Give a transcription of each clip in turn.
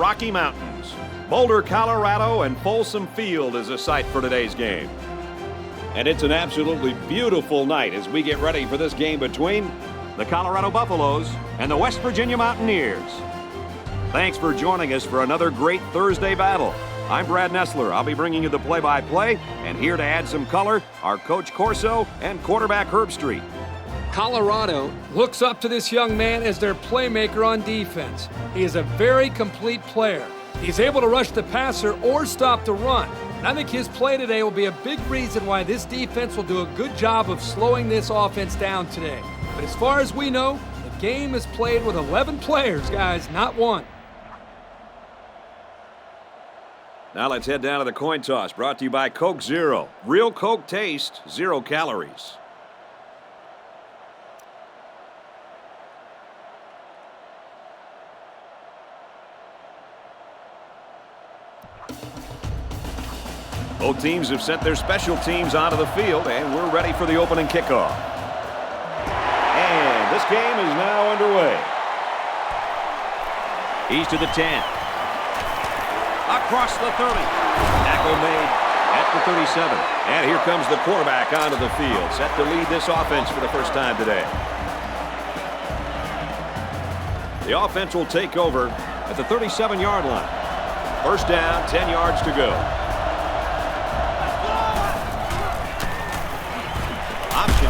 Rocky Mountains. Boulder, Colorado, and Folsom Field is a site for today's game. And it's an absolutely beautiful night as we get ready for this game between the Colorado Buffaloes and the West Virginia Mountaineers. Thanks for joining us for another great Thursday battle. I'm Brad Nessler. I'll be bringing you the play-by-play, and here to add some color are Coach Corso and quarterback Herb Street. Colorado looks up to this young man as their playmaker on defense. He is a very complete player. He's able to rush the passer or stop the run. And I think his play today will be a big reason why this defense will do a good job of slowing this offense down today. But as far as we know, the game is played with 11 players, guys, not one. Now let's head down to the coin toss, brought to you by Coke Zero. Real Coke taste, 0 calories. Both teams have sent their special teams onto the field, and we're ready for the opening kickoff. And this game is now underway. He's to the 10. Across the 30. Tackle made at the 37. And here comes the quarterback onto the field, set to lead this offense for the first time today. The offense will take over at the 37-yard line. First down, 10 yards to go. Option.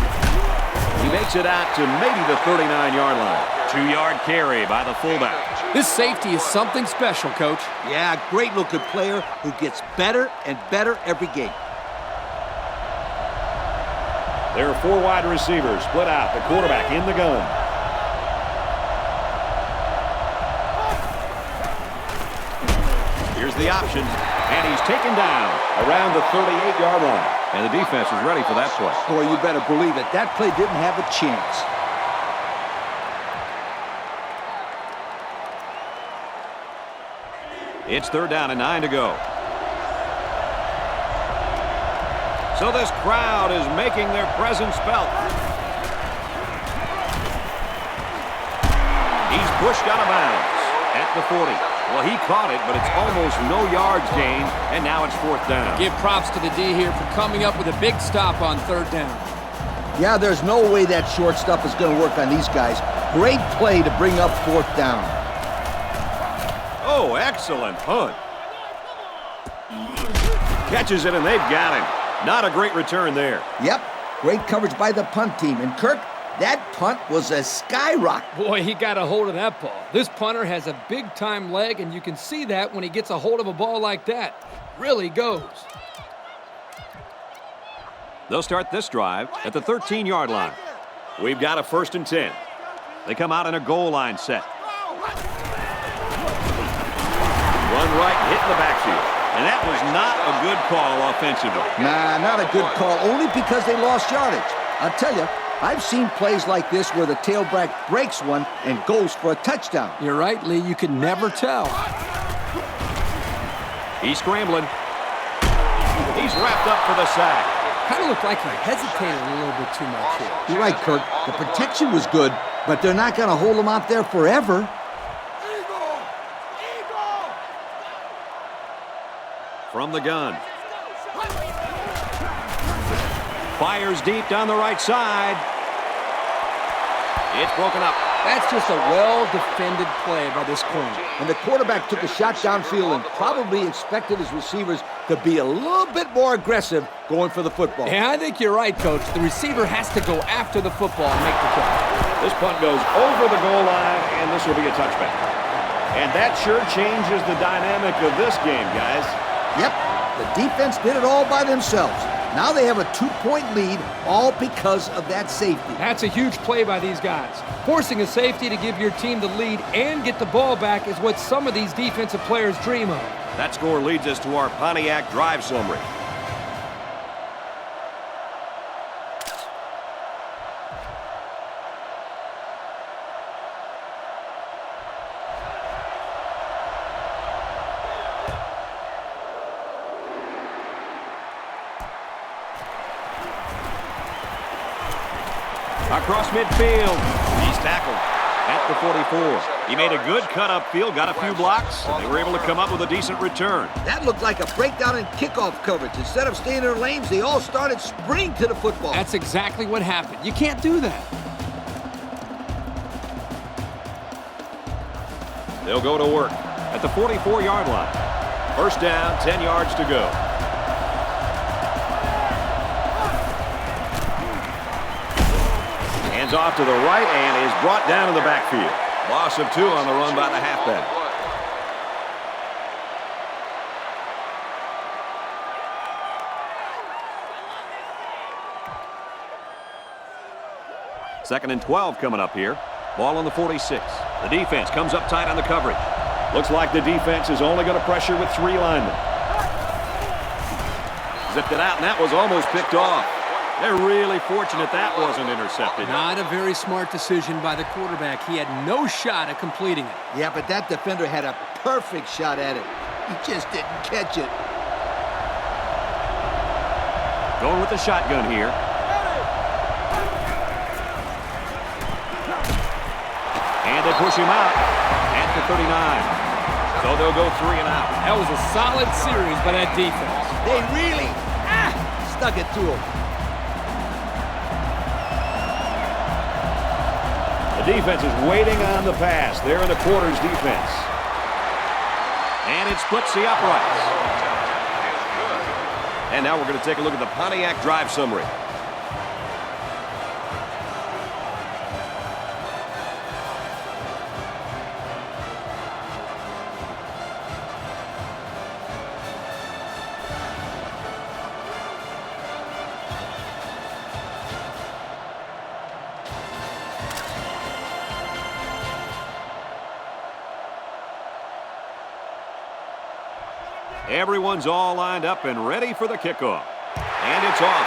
He makes it out to maybe the 39-yard line. 2-yard carry by the fullback. This safety is something special, Coach. Yeah, great-looking player who gets better and better every game. There are 4 wide receivers split out. The quarterback in the gun. Here's the option, and he's taken down around the 38-yard line. And the defense is ready for that play. Boy, you better believe it. That play didn't have a chance. It's 3rd down and 9 to go. So this crowd is making their presence felt. He's pushed out of bounds at the 40. Well, he caught it, but it's almost no yards gained, and now it's 4th down. Give props to the D here for coming up with a big stop on 3rd down. Yeah, there's no way that short stuff is going to work on these guys. Great play to bring up 4th down. Oh, excellent punt. Catches it, and they've got him. Not a great return there. Yep, great coverage by the punt team. And Kirk, that punt was a skyrocket. Boy, he got a hold of that ball. This punter has a big-time leg, and you can see that when he gets a hold of a ball like that. Really goes. They'll start this drive at the 13-yard line. We've got a 1st and 10. They come out in a goal line set. Run right, hit in the backfield. And that was not a good call offensively. Nah, not a good call, only because they lost yardage. I'll tell you, I've seen plays like this where the tailback breaks one and goes for a touchdown. You're right, Lee. You can never tell. He's scrambling. He's wrapped up for the sack. Kind of looked like he hesitated a little bit too much here. You're right, Kirk. The protection was good, but they're not going to hold him out there forever. From the gun. Fires deep down the right side. It's broken up. That's just a well-defended play by this corner. And the quarterback took a shot downfield and probably expected his receivers to be a little bit more aggressive going for the football. Yeah, I think you're right, Coach. The receiver has to go after the football and make the catch. This punt goes over the goal line, and this will be a touchback. And that sure changes the dynamic of this game, guys. Yep, the defense did it all by themselves. Now they have a 2-point lead, all because of that safety. That's a huge play by these guys. Forcing a safety to give your team the lead and get the ball back is what some of these defensive players dream of. That score leads us to our Pontiac drive summary. Across midfield. He's tackled at the 44. He made a good cut upfield, got a few blocks, and they were able to come up with a decent return. That looked like a breakdown in kickoff coverage. Instead of staying in their lanes, they all started sprinting to the football. That's exactly what happened. You can't do that. They'll go to work at the 44-yard line. First down, 10 yards to go. Hands off to the right and is brought down in the backfield. Loss of 2 on the run by the halfback. Second and 12 coming up here. Ball on the 46. The defense comes up tight on the coverage. Looks like the defense is only going to pressure with 3 linemen. Zipped it out, and that was almost picked off. They're really fortunate that wasn't intercepted. Not a very smart decision by the quarterback. He had no shot at completing it. Yeah, but that defender had a perfect shot at it. He just didn't catch it. Going with the shotgun here. And they push him out at the 39. So they'll go 3 and out. That was a solid series by that defense. They really stuck it to him. The defense is waiting on the pass. They're in the quarters defense. And it splits the uprights. And now we're going to take a look at the Pontiac drive summary. Everyone's all lined up and ready for the kickoff. And it's off.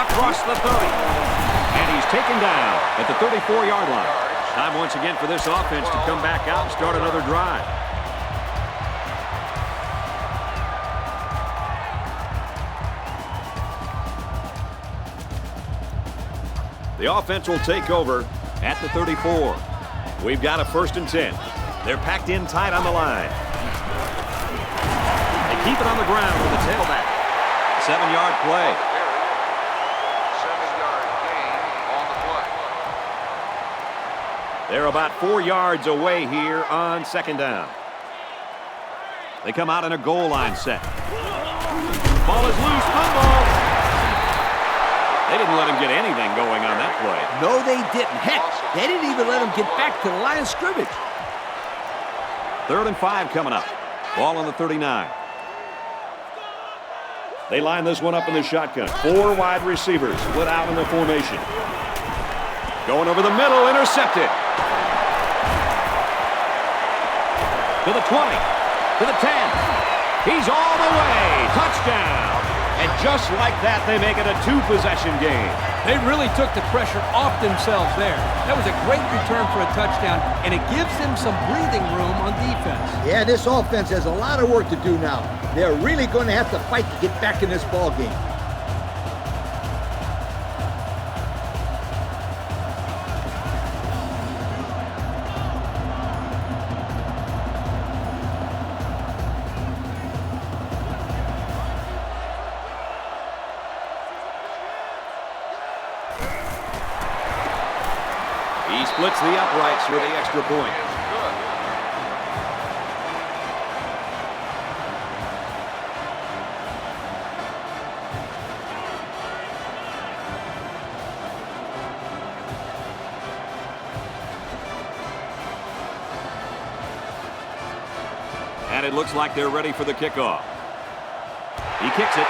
Across the 30. And he's taken down at the 34-yard line. Time once again for this offense to come back out and start another drive. The offense will take over at the 34. We've got a 1st and 10. They're packed in tight on the line. They keep it on the ground with the tailback. 7-yard play. 7-yard gain on the play. They're about 4 yards away here on 2nd down. They come out in a goal line set. Ball is loose. Fumble. They didn't let him get anything going on that play. No, they didn't. Heck, they didn't even let him get back to the line of scrimmage. 3rd and 5 coming up. Ball on the 39. They line this one up in the shotgun. 4 wide receivers split out in the formation. Going over the middle, intercepted. To the 20. To the 10. He's all the way. Touchdown. And just like that, they make it a 2-possession game. They really took the pressure off themselves there. That was a great return for a touchdown, and it gives them some breathing room on defense. Yeah, this offense has a lot of work to do now. They're really going to have to fight to get back in this ball game. He splits the uprights with the extra point. And it looks like they're ready for the kickoff. He kicks it.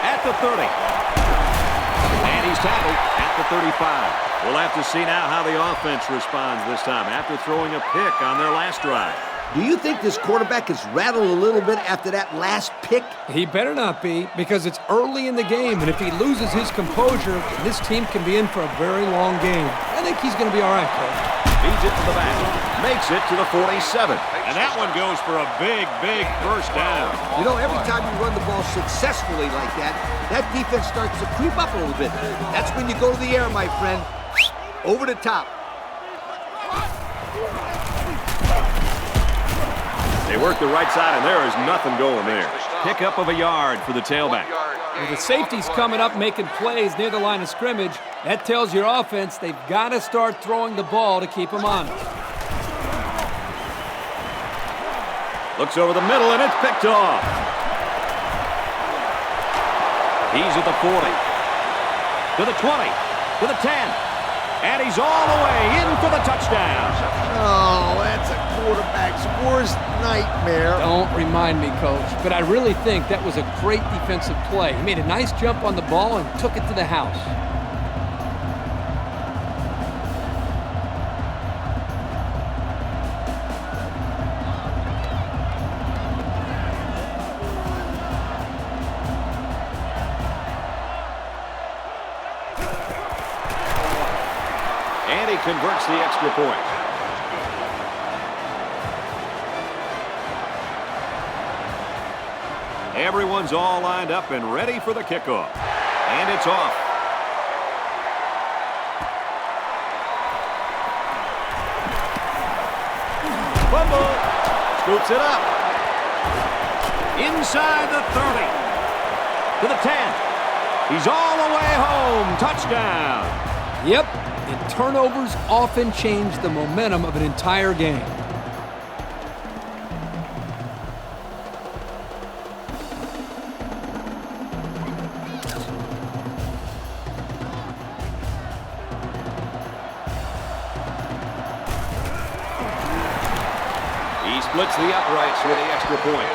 At the 30. And he's tackled at the 35. We'll have to see now how the offense responds this time after throwing a pick on their last drive. Do you think this quarterback is rattled a little bit after that last pick? He better not be, because it's early in the game, and if he loses his composure, this team can be in for a very long game. I think he's going to be all right, Coach. Feeds it to the back. Makes it to the 47. And that one goes for a big, big first down. You know, every time you run the ball successfully like that, that defense starts to creep up a little bit. That's when you go to the air, my friend. Over the top. They work the right side, and there is nothing going there. Pickup of a yard for the tailback. With the safeties coming up making plays near the line of scrimmage, that tells your offense they've got to start throwing the ball to keep them honest. Looks over the middle, and it's picked off. He's at the 40. To the 20. To the 10. And he's all the way in for the touchdown. Oh, that's a quarterback's worst nightmare. Don't remind me, Coach, but I really think that was a great defensive play. He made a nice jump on the ball and took it to the house. And he converts the extra point. Everyone's all lined up and ready for the kickoff. And it's off. Fumble. Scoops it up. Inside the 30. To the 10. He's all the way home. Touchdown. Yep, and turnovers often change the momentum of an entire game. He splits the uprights for the extra point.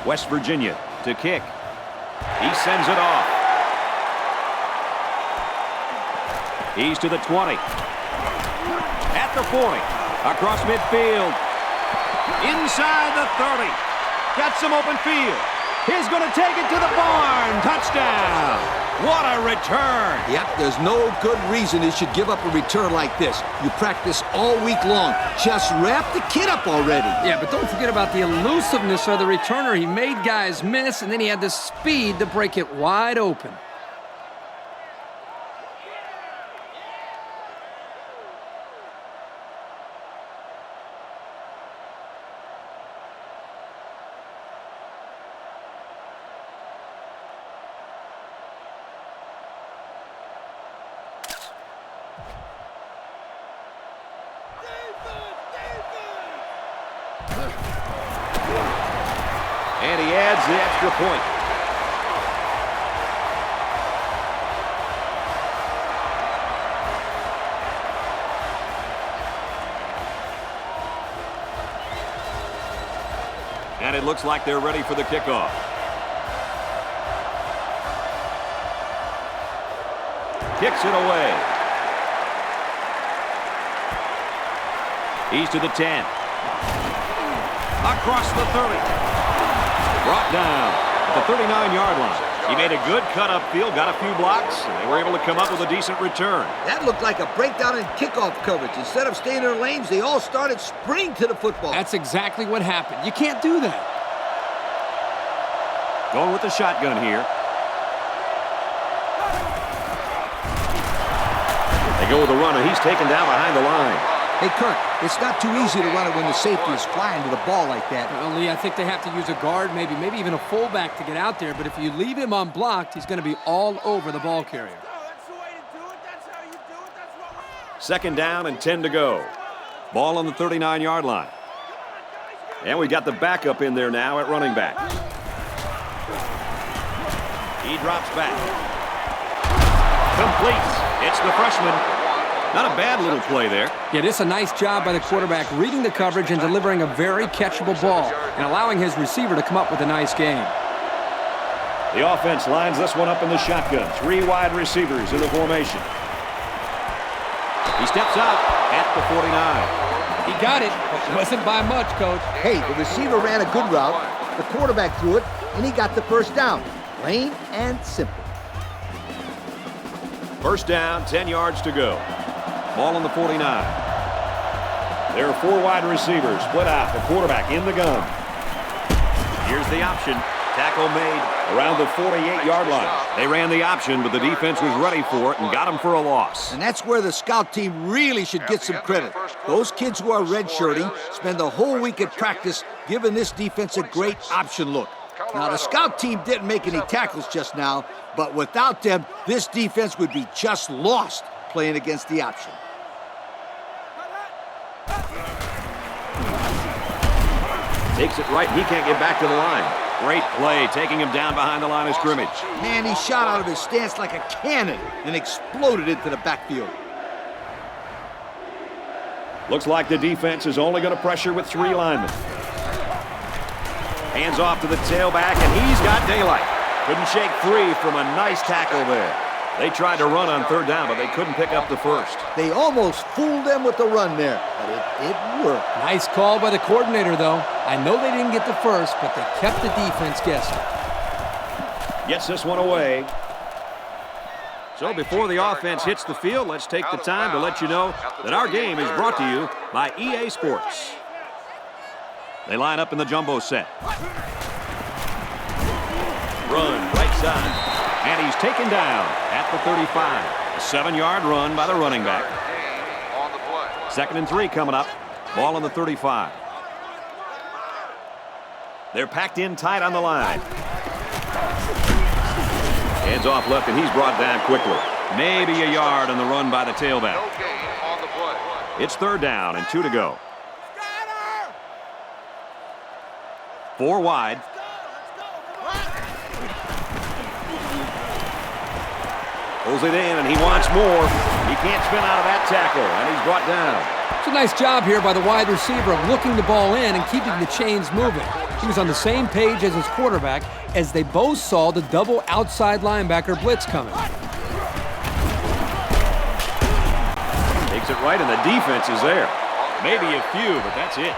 West Virginia to kick. He sends it off. He's to the 20. At the 40. Across midfield. Inside the 30. Got some open field. He's going to take it to the barn. Touchdown. What a return. Yep, there's no good reason he should give up a return like this. You practice all week long. Just wrap the kid up already. Yeah, but don't forget about the elusiveness of the returner. He made guys miss, and then he had the speed to break it wide open. And he adds the extra point. And it looks like they're ready for the kickoff. Kicks it away. He's to the 10. Across the 30. Brought down at the 39-yard line. He made a good cut upfield, got a few blocks, and they were able to come up with a decent return. That looked like a breakdown in kickoff coverage. Instead of staying in their lanes, they all started sprinting to the football. That's exactly what happened. You can't do that. Going with the shotgun here. They go with the run, and he's taken down behind the line. Hey, Kirk, it's not too easy to run it when the safety is flying to the ball like that. Well, Lee, I think they have to use a guard, maybe even a fullback to get out there. But if you leave him unblocked, he's going to be all over the ball carrier. Second down and 10 to go. Ball on the 39-yard line. And we got the backup in there now at running back. He drops back. Completes. It's the freshman. Not a bad little play there. Yeah, this is a nice job by the quarterback reading the coverage and delivering a very catchable ball and allowing his receiver to come up with a nice game. The offense lines this one up in the shotgun. 3 wide receivers in the formation. He steps out at the 49. He got it, but it wasn't by much, Coach. Hey, the receiver ran a good route, the quarterback threw it, and he got the first down. Plain and simple. First down, 10 yards to go. Ball on the 49. There are 4 wide receivers split out. The quarterback in the gun. Here's the option. Tackle made around the 48-yard line. They ran the option, but the defense was ready for it and got him for a loss. And that's where the scout team really should get some credit. Those kids who are redshirting spend the whole week at practice giving this defense a great option look. Now, the scout team didn't make any tackles just now, but without them, this defense would be just lost playing against the option. Takes it right. He can't get back to the line. Great play, taking him down behind the line of scrimmage. Man, he shot out of his stance like a cannon and exploded into the backfield. Looks like the defense is only going to pressure with 3 linemen. Hands off to the tailback, and he's got daylight. Couldn't shake free from a nice tackle there. They tried to run on 3rd down, but they couldn't pick up the first. They almost fooled them with the run there, but it worked. Nice call by the coordinator, though. I know they didn't get the first, but they kept the defense guessing. Gets this one away. So before the offense hits the field, let's take the time to let you know that our game is brought to you by EA Sports. They line up in the jumbo set. Run, right side. And he's taken down at the 35. A 7-yard run by the running back. 2nd and 3 coming up. Ball on the 35. They're packed in tight on the line. Hands off left, and he's brought down quickly. Maybe a yard on the run by the tailback. It's 3rd down and 2 to go. 4 wide. Pulls it in, and he wants more. He can't spin out of that tackle, and he's brought down. It's a nice job here by the wide receiver of looking the ball in and keeping the chains moving. He was on the same page as his quarterback as they both saw the double outside linebacker blitz coming. Takes it right, and the defense is there. Maybe a few, but that's it.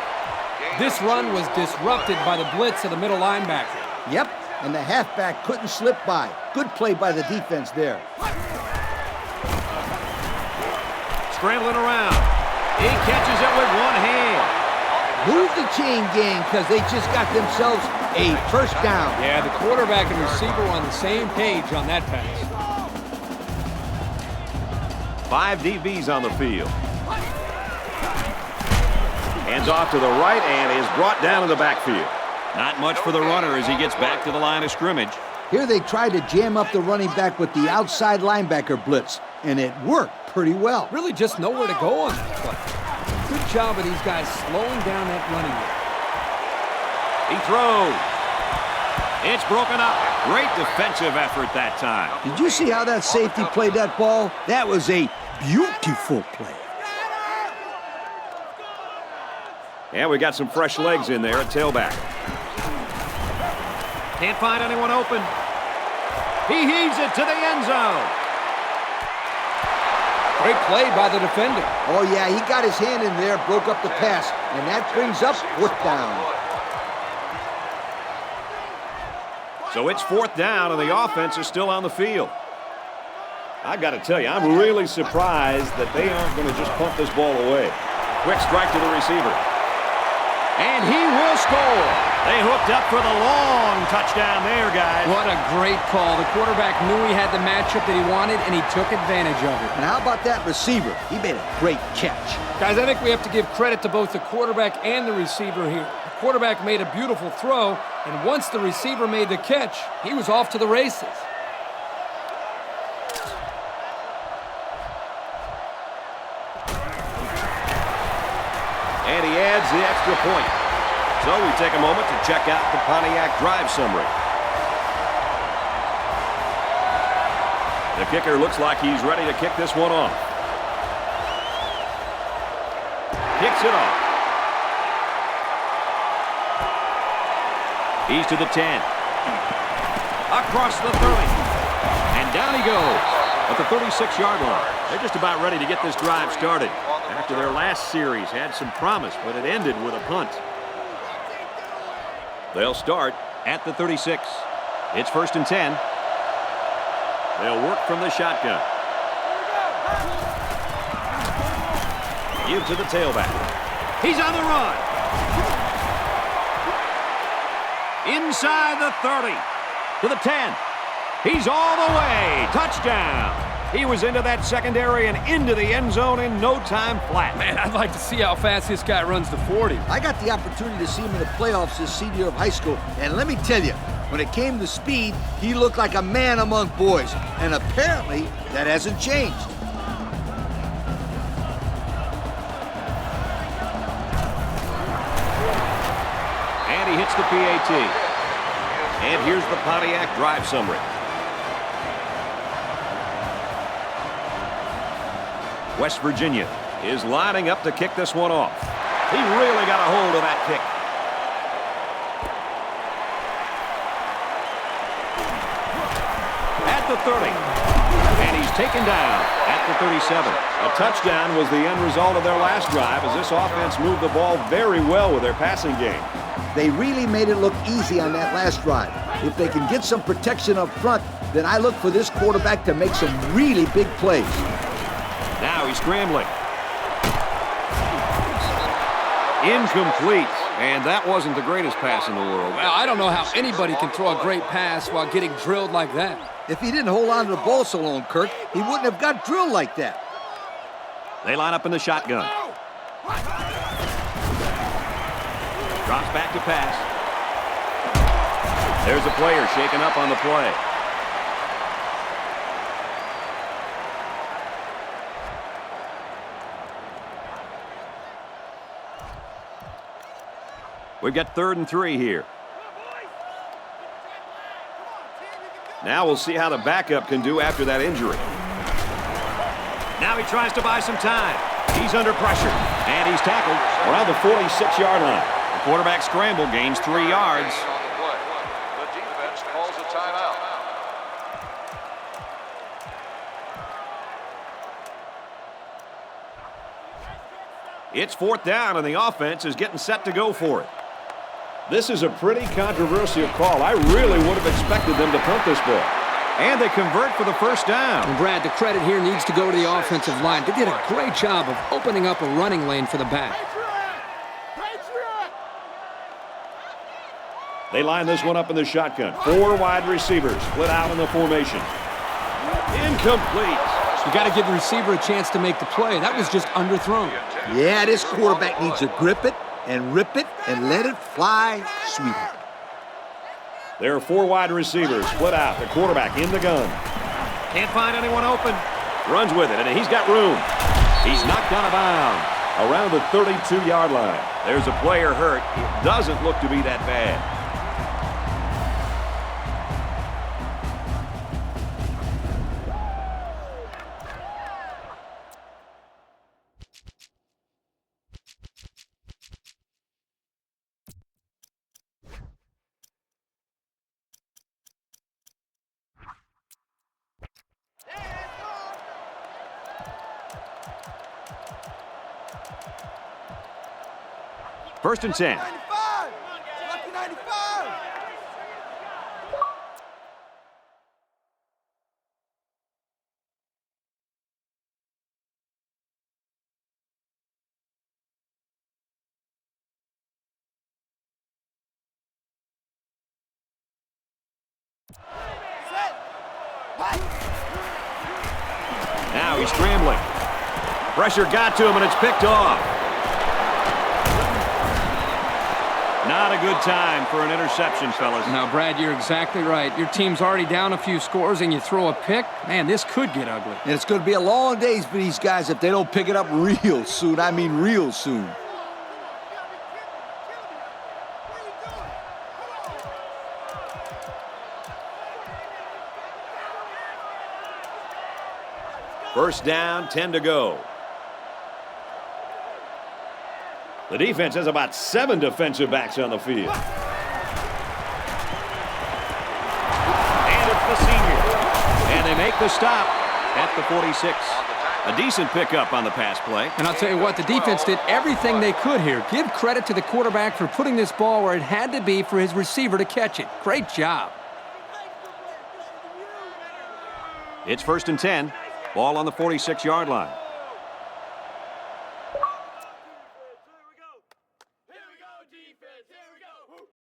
This run was disrupted by the blitz of the middle linebacker. Yep, and the halfback couldn't slip by. Good play by the defense there. Scrambling around. He catches it with one hand. Move the chain gang because they just got themselves a first down. Yeah, the quarterback and receiver were on the same page on that pass. 5 DBs on the field. Hands off to the right and is brought down in the backfield. Not much for the runner as he gets back to the line of scrimmage. Here they tried to jam up the running back with the outside linebacker blitz, and it worked pretty well. Really just nowhere to go on that play. Good job of these guys slowing down that running game. He throws. It's broken up. Great defensive effort that time. Did you see how that safety played that ball? That was a beautiful play. And we got some fresh legs in there at tailback. Can't find anyone open. He heaves it to the end zone. Great play by the defender. Oh, yeah, he got his hand in there, broke up the pass, and that brings up 4th down. So it's 4th down, and the offense is still on the field. I got to tell you, I'm really surprised that they aren't going to just punt this ball away. Quick strike to the receiver. And he will score. They hooked up for the long touchdown there, guys. What a great call. The quarterback knew he had the matchup that he wanted, and he took advantage of it. And how about that receiver? He made a great catch. Guys, I think we have to give credit to both the quarterback and the receiver here. The quarterback made a beautiful throw, and once the receiver made the catch, he was off to the races. And he adds the extra point. So we take a moment to check out the Pontiac drive summary. The kicker looks like he's ready to kick this one off. Kicks it off. He's to the 10. Across the 30. And down he goes at the 36-yard line. They're just about ready to get this drive started. After their last series had some promise, but it ended with a punt. They'll start at the 36. It's 1st and 10. They'll work from the shotgun. Give to the tailback. He's on the run. Inside the 30. To the 10. He's all the way. Touchdown. He was into that secondary and into the end zone in no time flat. Man, I'd like to see how fast this guy runs the 40. I got the opportunity to see him in the playoffs his senior year of high school, and let me tell you, when it came to speed, he looked like a man among boys, and apparently that hasn't changed. And he hits the PAT. And here's the Pontiac drive summary. West Virginia is lining up to kick this one off. He really got a hold of that kick. At the 30. And he's taken down at the 37. A touchdown was the end result of their last drive as this offense moved the ball very well with their passing game. They really made it look easy on that last drive. If they can get some protection up front, then I look for this quarterback to make some really big plays. Now he's scrambling. Incomplete. And that wasn't the greatest pass in the world. Well, I don't know how anybody can throw a great pass while getting drilled like that. If he didn't hold on to the ball so long, Kirk, he wouldn't have got drilled like that. They line up in the shotgun. Drops back to pass. There's a player shaken up on the play. We've got 3rd and 3 here. Now we'll see how the backup can do after that injury. Now he tries to buy some time. He's under pressure. And he's tackled around the 46-yard line. The quarterback scramble gains 3 yards. The defense calls a timeout. It's 4th down, and the offense is getting set to go for it. This is a pretty controversial call. I really would have expected them to punt this ball. And they convert for the first down. And Brad, the credit here needs to go to the offensive line. They did a great job of opening up a running lane for the back. They line this one up in the shotgun. 4 wide receivers split out in the formation. Incomplete. You got to give the receiver a chance to make the play. That was just underthrown. Yeah, this quarterback needs to grip it and rip it and let it fly sweet. There are 4 wide receivers split out. The quarterback in the gun. Can't find anyone open. Runs with it, and he's got room. He's knocked out of bounds around the 32-yard line. There's a player hurt. It doesn't look to be that bad. First and 10. Now he's scrambling. Pressure got to him, and it's picked off. Not a good time for an interception, fellas. Now, Brad, you're exactly right. Your team's already down a few scores, and you throw a pick. Man, this could get ugly. And it's going to be a long day for these guys if they don't pick it up real soon. I mean real soon. First down, 10 to go. The defense has about 7 defensive backs on the field. And it's the senior. And they make the stop at the 46. A decent pickup on the pass play. And I'll tell you what, the defense did everything they could here. Give credit to the quarterback for putting this ball where it had to be for his receiver to catch it. Great job. It's first and 10. Ball on the 46-yard line.